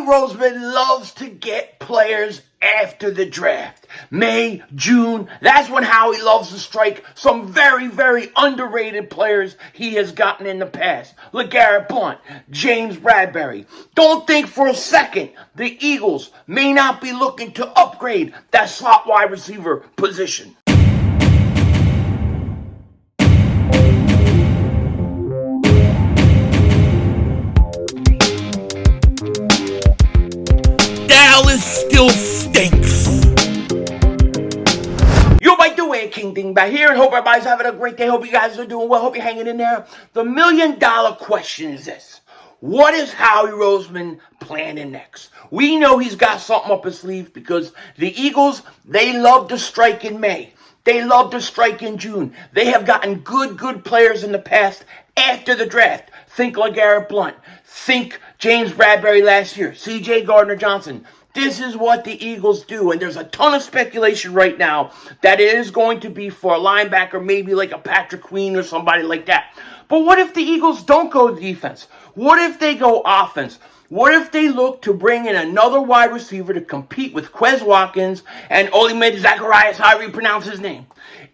Roseman loves to get players after the draft. May, June, that's when Howie loves to strike some very, very underrated players he has gotten in the past. LeGarrette Blount, James Bradberry. Don't think for a second the Eagles may not be looking to upgrade that slot wide receiver position. Dallas still stinks. Yo, by the way, King Dingbat here, and hope everybody's having a great day. Hope you guys are doing well. Hope you're hanging in there. The $1 million question is this. What is Howie Roseman planning next? We know he's got something up his sleeve because the Eagles, they love to strike in May. They love to strike in June. They have gotten good players in the past after the draft. Think LeGarrette Blount. Think James Bradberry last year. C.J. Gardner-Johnson. This is what the Eagles do, and there's a ton of speculation right now that it is going to be for a linebacker, maybe like a Patrick Queen or somebody like that. But what if the Eagles don't go defense? What if they go offense? What if they look to bring in another wide receiver to compete with Quez Watkins and Olamide Zacharias, however you pronounce his name?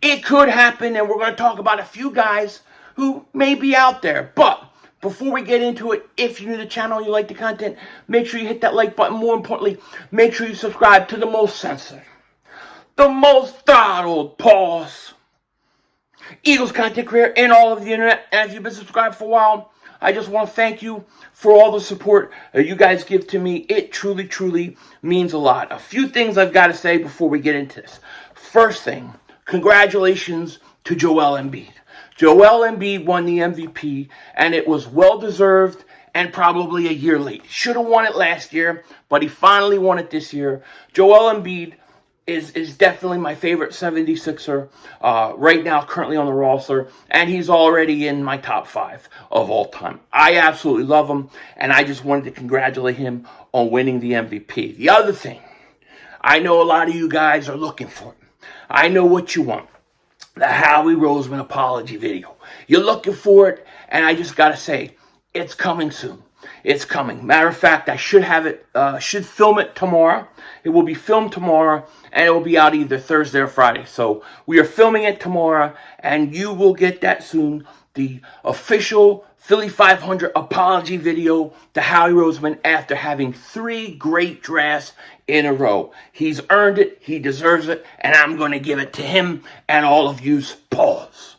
It could happen, and we're going to talk about a few guys who may be out there. But before we get into it, if you're new to the channel and you like the content, make sure you hit that like button. More importantly, make sure you subscribe to the most censored, the most throttled, pause, Eagles content creator in all of the internet. And if you've been subscribed for a while, I just want to thank you for all the support you guys give to me. It truly means a lot. A few things I've got to say before we get into this. First thing, congratulations to Joel Embiid. Joel Embiid won the MVP, and it was well-deserved and probably a year late. Should have won it last year, but he finally won it this year. Joel Embiid is definitely my favorite 76er right now, currently on the roster, and he's already in my top 5 of all time. I absolutely love him, and I just wanted to congratulate him on winning the MVP. The other thing, I know a lot of you guys are looking for it. I know what you want. The Howie Roseman apology video. You're looking for it, and I just gotta say, it's coming soon. It's coming. Matter of fact, I should have it, should film it tomorrow. It will be filmed tomorrow, and it will be out either Thursday or Friday. So we are filming it tomorrow, and you will get that soon. The official Philly 500 apology video to Howie Roseman after having 3 great drafts in a row. He's earned it, he deserves it, and I'm going to give it to him and all of you's pause.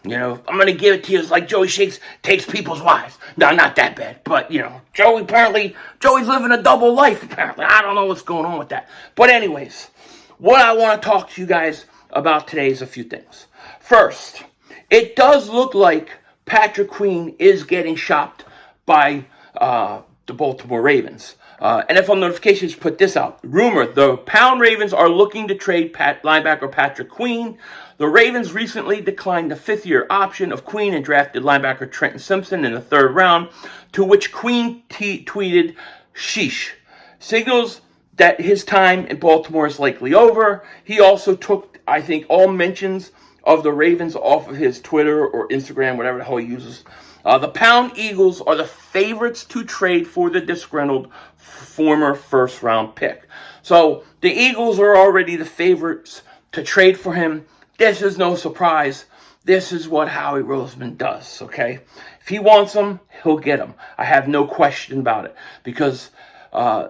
You know, I'm going to give it to you. It's like Joey Shakes takes people's wives. No, not that bad. But, you know, Joey's living a double life, apparently. I don't know what's going on with that. But anyways, what I want to talk to you guys about today is a few things. First, it does look like Patrick Queen is getting shopped by the Baltimore Ravens. NFL Notifications put this out. Rumor, the Pound Ravens are looking to trade linebacker Patrick Queen. The Ravens recently declined the 5th-year option of Queen and drafted linebacker Trenton Simpson in the 3rd round, to which Queen tweeted, "Sheesh." Signals that his time in Baltimore is likely over. He also took, I think, all mentions of the Ravens off of his Twitter or Instagram, whatever the hell he uses. The Pound Eagles are the favorites to trade for the disgruntled former first-round pick. So the Eagles are already the favorites to trade for him. This is no surprise. This is what Howie Roseman does, okay? If he wants them, he'll get them. I have no question about it. Because,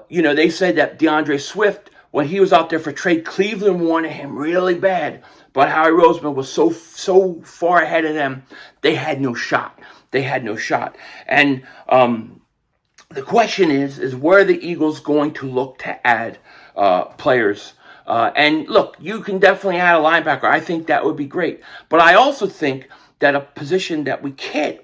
you know, they said that DeAndre Swift, when he was out there for trade, Cleveland wanted him really bad. But Howie Roseman was so far ahead of them, they had no shot. They had no shot. And the question is where are the Eagles going to look to add players? And look, you can definitely add a linebacker. I think that would be great. But I also think that a position that we can't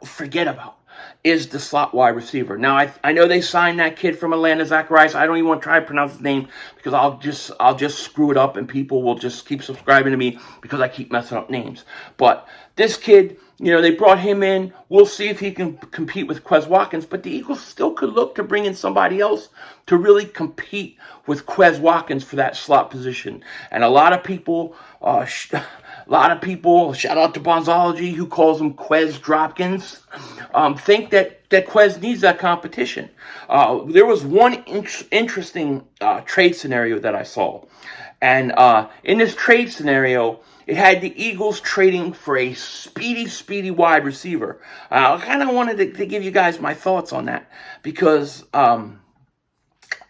forget about is the slot wide receiver. Now, I know they signed that kid from Atlanta, Zacharias. I don't even want to try to pronounce his name because I'll just screw it up and people will just keep subscribing to me because I keep messing up names. But this kid, you know, they brought him in. We'll see if he can compete with Quez Watkins. But the Eagles still could look to bring in somebody else to really compete with Quez Watkins for that slot position. And a lot of people A lot of people, shout out to Bonzology, who calls him Quez Dropkins, think that Quez needs that competition. There was one interesting trade scenario that I saw. And in this trade scenario, it had the Eagles trading for a speedy wide receiver. I kind of wanted to give you guys my thoughts on that because I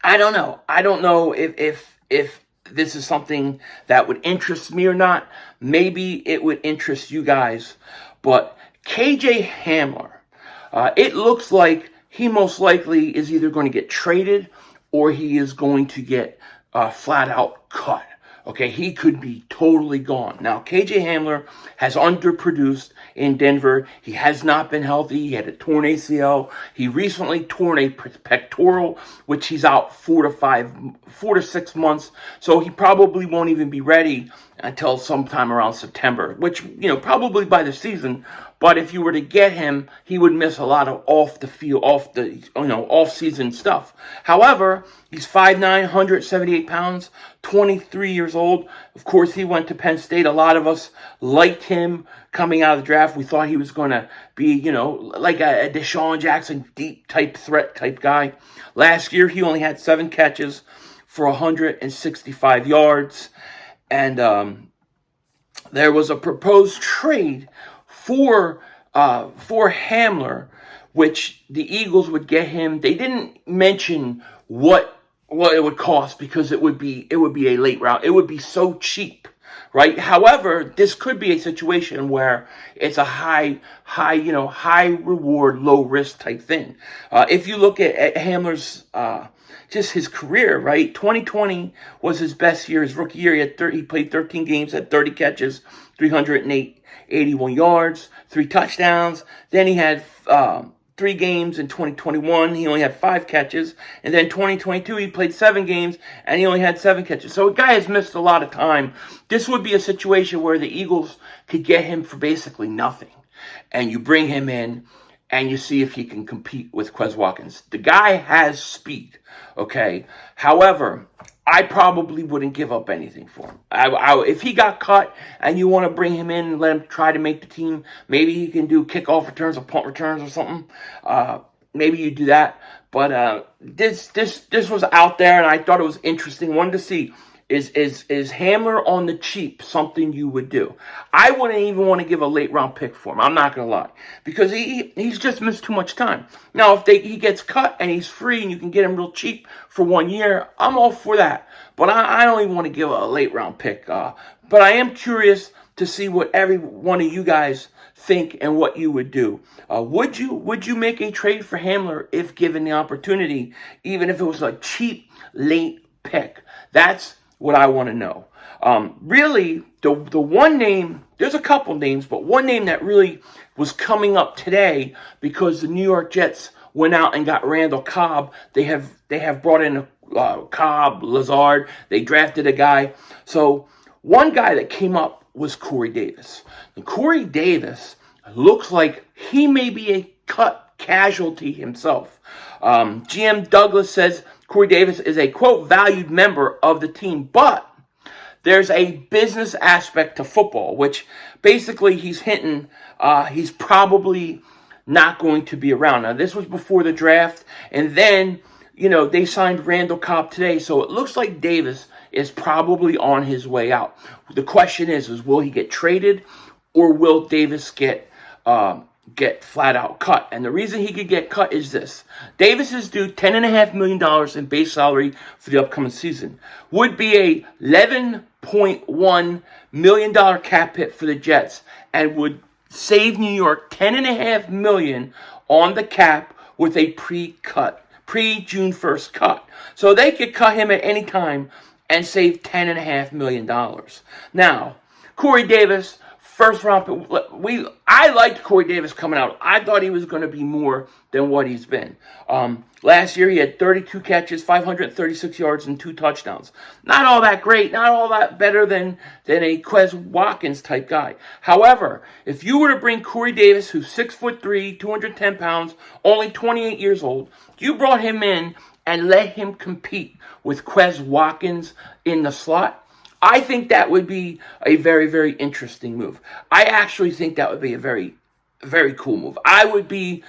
don't know. I don't know if this is something that would interest me or not. Maybe it would interest you guys. But KJ Hamler, it looks like he most likely is either going to get traded or he is going to get flat out cut. Okay, he could be totally gone. Now, KJ Hamler has underproduced in Denver. He has not been healthy. He had a torn ACL. He recently torn a pectoral, which he's out 4 to 6 months. So he probably won't even be ready until sometime around September, which, probably by the season. But if you were to get him, he would miss a lot of off-season stuff. However, he's 5'9", 178 pounds, 23 years old. Of course, he went to Penn State. A lot of us liked him coming out of the draft. We thought he was going to be, like a Deshaun Jackson deep type threat type guy. Last year, he only had 7 catches for 165 yards. And there was a proposed trade for Hamler, which the Eagles would get him. They didn't mention what it would cost because it would be a late round. It would be so cheap, right? However, this could be a situation where it's a high reward, low risk type thing. If you look at Hamler's just his career, right? 2020 was his best year, his rookie year. He played 13 games, had 30 catches, 381 yards, 3 touchdowns. Then he had 3 games in 2021. He only had 5 catches. And then 2022, he played 7 games, and he only had 7 catches. So a guy has missed a lot of time. This would be a situation where the Eagles could get him for basically nothing. And you bring him in, and you see if he can compete with Quez Watkins. The guy has speed, okay? However, I probably wouldn't give up anything for him. If he got cut and you want to bring him in and let him try to make the team, maybe he can do kickoff returns or punt returns or something. Maybe you do that. But this was out there, and I thought it was interesting. Wanted to see, is Hamler on the cheap something you would do? I wouldn't even want to give a late round pick for him. I'm not going to lie, because he's just missed too much time. Now, if he gets cut and he's free and you can get him real cheap for 1 year, I'm all for that. But I don't even want to give a late round pick. But I am curious to see what every one of you guys think and what you would do. Would you make a trade for Hamler if given the opportunity, even if it was a cheap late pick? That's what I want to know. Really, the one name, there's a couple names, but one name that really was coming up today because the New York Jets went out and got Randall Cobb. They have brought in Cobb, Lazard. They drafted a guy. So one guy that came up was Corey Davis. And Corey Davis looks like he may be a cut casualty himself. GM Douglas says Corey Davis is a, quote, valued member of the team, but there's a business aspect to football, which basically he's hinting he's probably not going to be around. Now, this was before the draft, and then, they signed Randall Cobb today, so it looks like Davis is probably on his way out. The question is will he get traded, or will Davis get flat out cut? And the reason he could get cut is this. Davis is due $10.5 million in base salary for the upcoming season. Would be a $11.1 million cap hit for the Jets, and would save New York $10.5 million on the cap with a pre-June 1st cut. So they could cut him at any time and save $10.5 million. Now, Corey Davis, first round pick. I liked Corey Davis coming out. I thought he was going to be more than what he's been. Last year he had 32 catches, 536 yards, and 2 touchdowns. Not all that great. Not all that better than a Quez Watkins type guy. However, if you were to bring Corey Davis, who's 6'3", 210 pounds, only 28 years old, you brought him in and let him compete with Quez Watkins in the slot, I think that would be a very, very interesting move. I actually think that would be a very, very cool move. I would be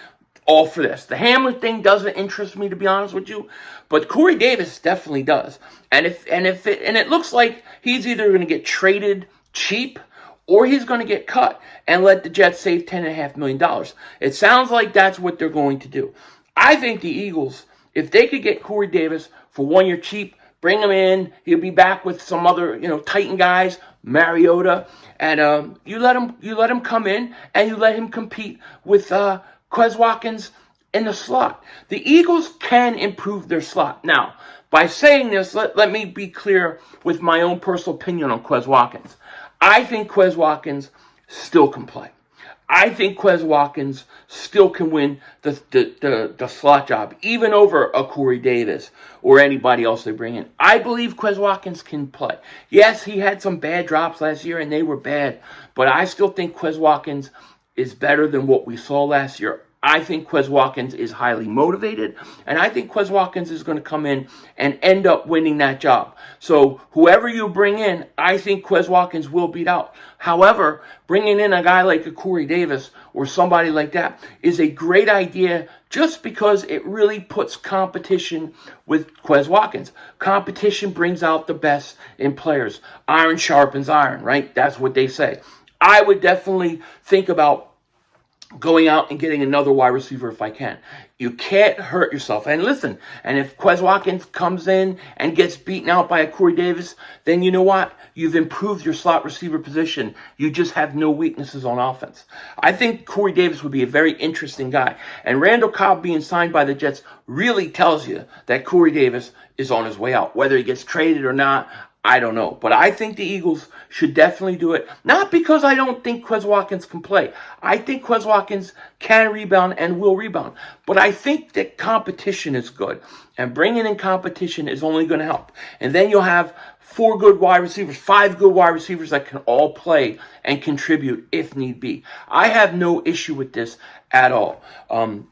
all for this. The Hamler thing doesn't interest me, to be honest with you, but Corey Davis definitely does. And it looks like he's either going to get traded cheap or he's going to get cut and let the Jets save $10.5 million. It sounds like that's what they're going to do. I think the Eagles, if they could get Corey Davis for 1 year cheap, bring him in, he'll be back with some other, Titan guys, Mariota, and you let him come in and you let him compete with Quez Watkins in the slot. The Eagles can improve their slot. Now, by saying this, let me be clear with my own personal opinion on Quez Watkins. I think Quez Watkins still can play. I think Quez Watkins still can win the slot job, even over a Corey Davis or anybody else they bring in. I believe Quez Watkins can play. Yes, he had some bad drops last year, and they were bad, but I still think Quez Watkins is better than what we saw last year. I think Quez Watkins is highly motivated, and I think Quez Watkins is going to come in and end up winning that job. So whoever you bring in, I think Quez Watkins will beat out. However, bringing in a guy like a Corey Davis or somebody like that is a great idea just because it really puts competition with Quez Watkins. Competition brings out the best in players. Iron sharpens iron, right? That's what they say. I would definitely think about going out and getting another wide receiver if I can. You can't hurt yourself. And listen, and if Quez Watkins comes in and gets beaten out by a Corey Davis, then you know what? You've improved your slot receiver position. You just have no weaknesses on offense. I think Corey Davis would be a very interesting guy. And Randall Cobb being signed by the Jets really tells you that Corey Davis is on his way out. Whether he gets traded or not, I don't know. But I think the Eagles should definitely do it. Not because I don't think Quez Watkins can play. I think Quez Watkins can rebound and will rebound. But I think that competition is good. And bringing in competition is only going to help. And then you'll have 4 good wide receivers, 5 good wide receivers that can all play and contribute if need be. I have no issue with this at all.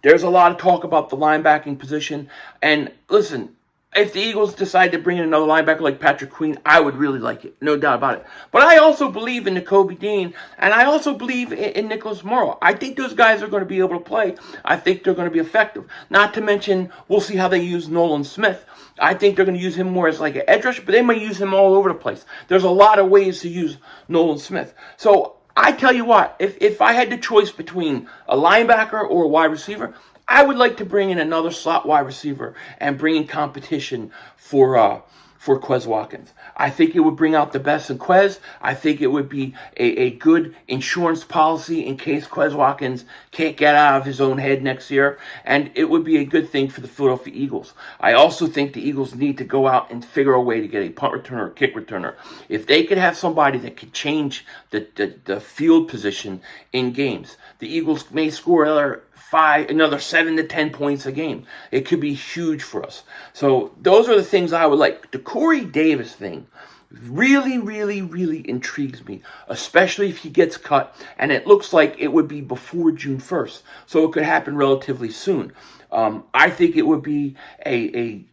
There's a lot of talk about the linebacking position. And listen, if the Eagles decide to bring in another linebacker like Patrick Queen, I would really like it. No doubt about it. But I also believe in Nakobe Dean, and I also believe in Nicholas Morrow. I think those guys are going to be able to play. I think they're going to be effective. Not to mention, we'll see how they use Nolan Smith. I think they're going to use him more as like an edge rusher, but they might use him all over the place. There's a lot of ways to use Nolan Smith. So I tell you what, if I had the choice between a linebacker or a wide receiver, I would like to bring in another slot wide receiver and bring in competition for Quez Watkins. I think it would bring out the best in Quez. I think it would be a good insurance policy in case Quez Watkins can't get out of his own head next year. And it would be a good thing for the Philadelphia Eagles. I also think the Eagles need to go out and figure a way to get a punt returner or kick returner. If they could have somebody that could change the field position in games, the Eagles may score another 7 to 10 points a game. It could be huge for us. So those are the things I would like. The Corey Davis thing really, really, really intrigues me, especially if he gets cut, and it looks like it would be before June 1st, so it could happen relatively soon. I think it would be a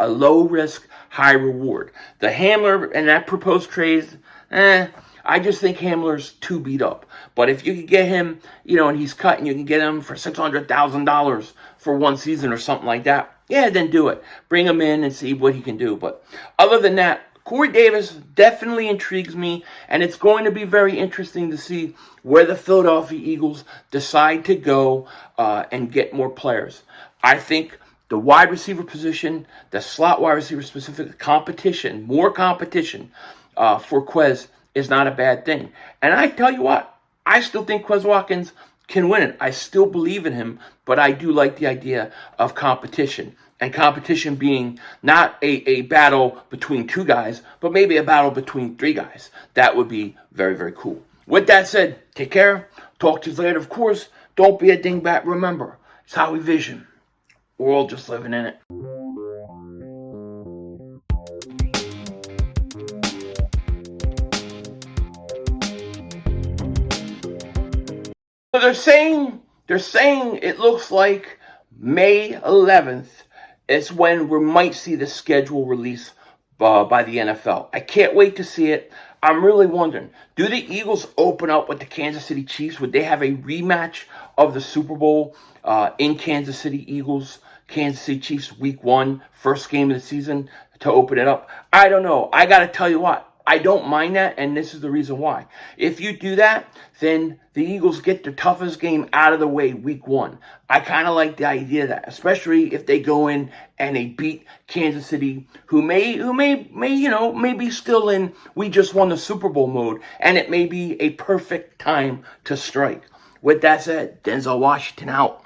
low risk, high reward. The Hamler and that proposed trade, I just think Hamler's too beat up. But if you could get him, and he's cut, and you can get him for $600,000 for 1 season or something like that, yeah, then do it. Bring him in and see what he can do. But other than that, Corey Davis definitely intrigues me, and it's going to be very interesting to see where the Philadelphia Eagles decide to go and get more players. I think the wide receiver position, the slot wide receiver specific competition, more competition for Quez is not a bad thing. And I tell you what, I still think Quez Watkins can win it. I still believe in him, but I do like the idea of competition. And competition being not a battle between 2 guys, but maybe a battle between 3 guys. That would be very, very cool. With that said, take care. Talk to you later. Of course, don't be a dingbat. Remember, it's how we vision. We're all just living in it. So they're saying it looks like May 11th is when we might see the schedule release by the NFL. I can't wait to see it. I'm really wondering, do the Eagles open up with the Kansas City Chiefs? Would they have a rematch of the Super Bowl in Kansas City? Eagles, Kansas City Chiefs, week 1, first game of the season to open it up? I don't know. I got to tell you what, I don't mind that, and this is the reason why. If you do that, then the Eagles get the toughest game out of the way week 1. I kind of like the idea of that, especially if they go in and they beat Kansas City, who may be still in we just won the Super Bowl mode, and it may be a perfect time to strike. With that said, Denzel Washington out.